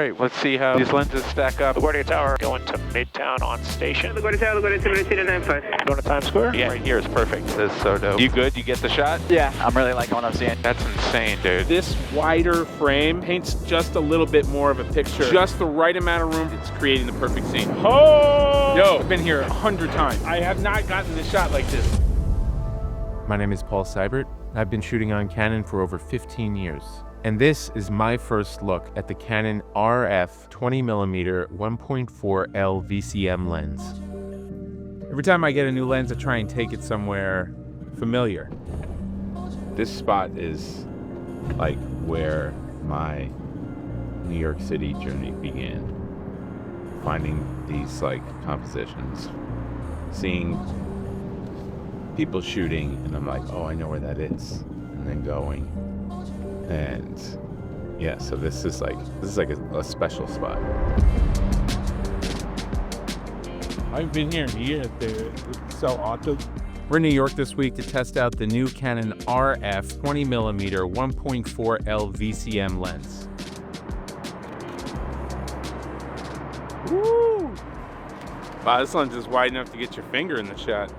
right, let's see how these lenses stack up. LaGuardia Tower going to Midtown on station. LaGuardia Tower, LaGuardia 797.5. Going to Times Square? Yeah, right here is perfect. This is so dope. You good? You get the shot? Yeah, I'm really liking what I'm seeing. That's insane, dude. This wider frame paints just a little bit more of a picture. Just the right amount of room. It's creating the perfect scene. Oh! Yo, I've been here 100 times. I have not gotten this shot like this. My name is Paul Seibert. I've been shooting on Canon for over 15 years. And this is my first look at the Canon RF20mm F1.4 VCM lens. Every time I get a new lens, I try and take it somewhere familiar. This spot is like where my New York City journey began. Finding these like compositions, seeing people shooting, and I'm like, oh, I know where that is, and then going. And yeah, so this is like a special spot. I've been here in years, dude. It's so awesome. We're in New York this week to test out the new Canon RF20mm F1.4 VCM lens. Woo! Wow, this lens is wide enough to get your finger in the shot.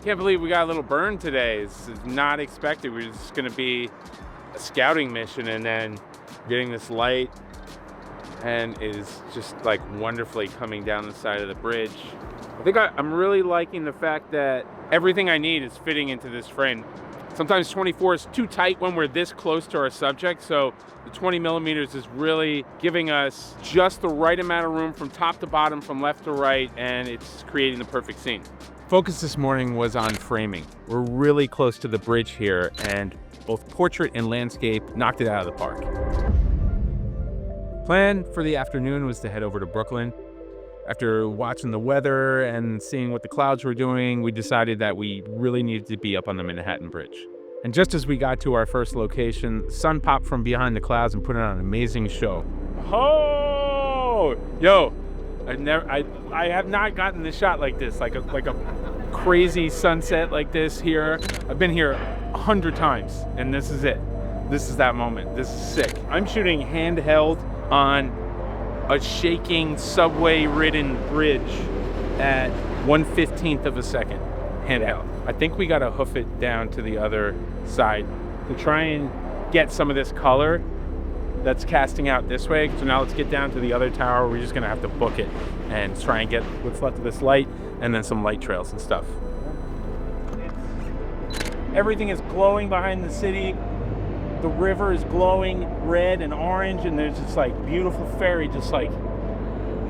Can't believe we got a little burn today. This is not expected. We're just gonna be a scouting mission and then getting this light, and it is just like wonderfully coming down the side of the bridge. I think I'm really liking the fact that everything I need is fitting into this frame. Sometimes 24 is too tight when we're this close to our subject, so the 20mm is really giving us just the right amount of room from top to bottom, from left to right, and it's creating the perfect scene. Focus this morning was on framing. We're really close to the bridge here, and both portrait and landscape knocked it out of the park. Plan for the afternoon was to head over to Brooklyn. After watching the weather and seeing what the clouds were doing, we decided that we really needed to be up on the Manhattan Bridge. And just as we got to our first location, the sun popped from behind the clouds and put on an amazing show. Oh! Yo, I have not gotten this shot like this, like a crazy sunset like this here. I've been here 100 times, and this is it. This is that moment. This is sick. I'm shooting handheld on a shaking subway-ridden bridge at 1/15 of a second, handheld. I think we gotta hoof it down to the other side to try and get some of this color that's casting out this way. So now let's get down to the other tower. We're just gonna have to book it and try and get what's left of this light and then some light trails and stuff. Everything is glowing behind the city. The river is glowing red and orange, and there's this like beautiful ferry just like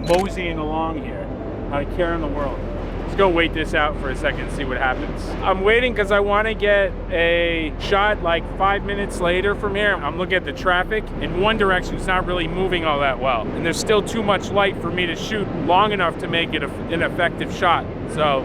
moseying along here. Not a care in the world. Let's go wait this out for a second and see what happens. I'm waiting because I want to get a shot like 5 minutes later from here. I'm looking at the traffic. In one direction, it's not really moving all that well. And there's still too much light for me to shoot long enough to make it an effective shot. So,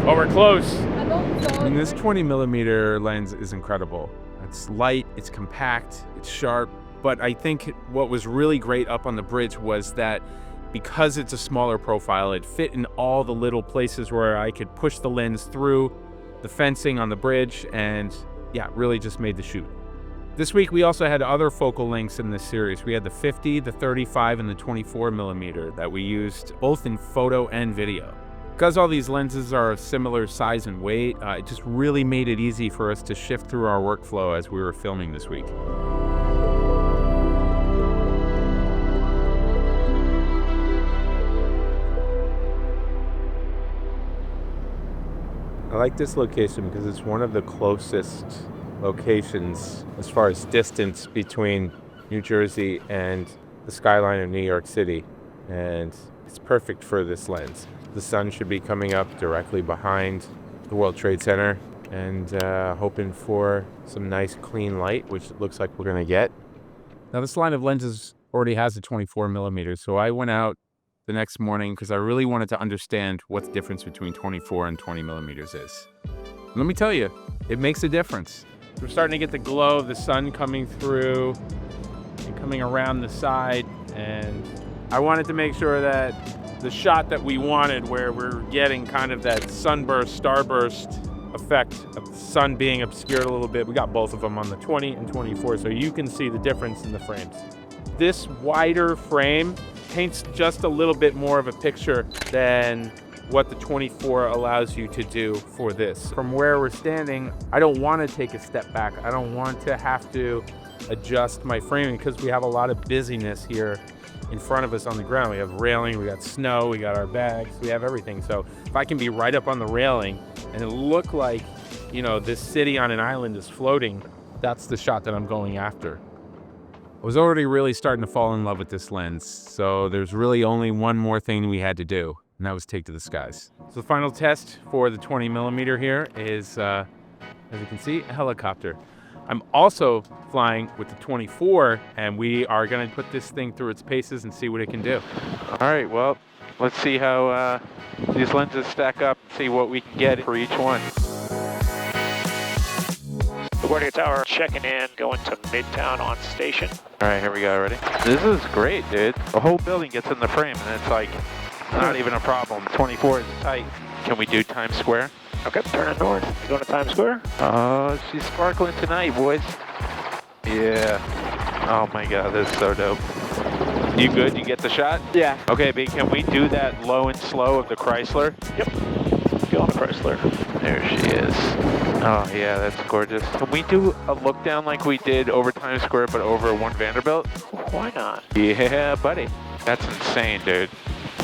oh, we're close. I mean, this 20mm lens is incredible. It's light, it's compact, it's sharp, but I think what was really great up on the bridge was that because it's a smaller profile, it fit in all the little places where I could push the lens through the fencing on the bridge, and yeah, really just made the shoot. This week, we also had other focal lengths in this series. We had the 50, the 35, and the 24mm that we used both in photo and video. Because all these lenses are of similar size and weight, it just really made it easy for us to shift through our workflow as we were filming this week. I like this location because it's one of the closest locations as far as distance between New Jersey and the skyline of New York City, and it's perfect for this lens. The sun should be coming up directly behind the World Trade Center, and hoping for some nice clean light, which it looks like we're gonna get. Now this line of lenses already has a 24mm, so I went out the next morning because I really wanted to understand what the difference between 24 and 20mm is. And let me tell you, it makes a difference. We're starting to get the glow of the sun coming through and coming around the side, and I wanted to make sure that the shot that we wanted, where we're getting kind of that sunburst, starburst effect of the sun being obscured a little bit. We got both of them on the 20 and 24, so you can see the difference in the frames. This wider frame paints just a little bit more of a picture than what the 24 allows you to do for this. From where we're standing, I don't want to take a step back. I don't want to have to adjust my framing because we have a lot of busyness here in front of us on the ground. We have railing, we got snow, we got our bags, we have everything. So if I can be right up on the railing and it look like, you know, this city on an island is floating, that's the shot that I'm going after. I was already really starting to fall in love with this lens, so there's really only one more thing we had to do, and that was take to the skies. So the final test for the 20mm here is, as you can see, a helicopter. I'm also flying with the 24, and we are going to put this thing through its paces and see what it can do. All right, well, let's see how these lenses stack up, see what we can get for each one. LaGuardia Tower checking in, going to Midtown on station. All right, here we go, ready? This is great, dude. The whole building gets in the frame, and it's like not even a problem. 24 is tight. Can we do Times Square? Okay, turning north. You going to Times Square? Oh, she's sparkling tonight, boys. Yeah. Oh my God, this is so dope. You good? You get the shot? Yeah. Okay, B, can we do that low and slow of the Chrysler? Yep. Go on the Chrysler. There she is. Oh yeah, that's gorgeous. Can we do a look down like we did over Times Square, but over One Vanderbilt? Why not? Yeah, buddy. That's insane, dude.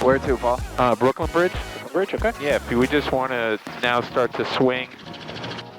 Where to, Paul? Brooklyn Bridge? Bridge, okay. Yeah, if we just want to now start to swing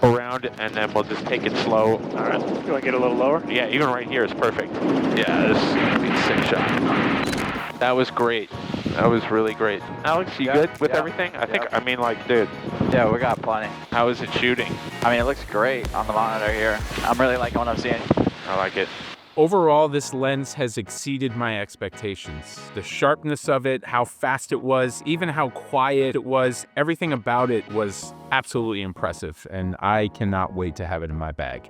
around, and then we'll just take it slow. All right. You want to get a little lower? Yeah, even right here is perfect. Yeah, this is gonna be a sick shot. That was great. That was really great. Alex, you good with everything? I mean, like, dude. Yeah, we got plenty. How is it shooting? I mean, it looks great on the monitor here. I'm really liking what I'm seeing. I like it. Overall, this lens has exceeded my expectations. The sharpness of it, how fast it was, even how quiet it was, everything about it was absolutely impressive, and I cannot wait to have it in my bag.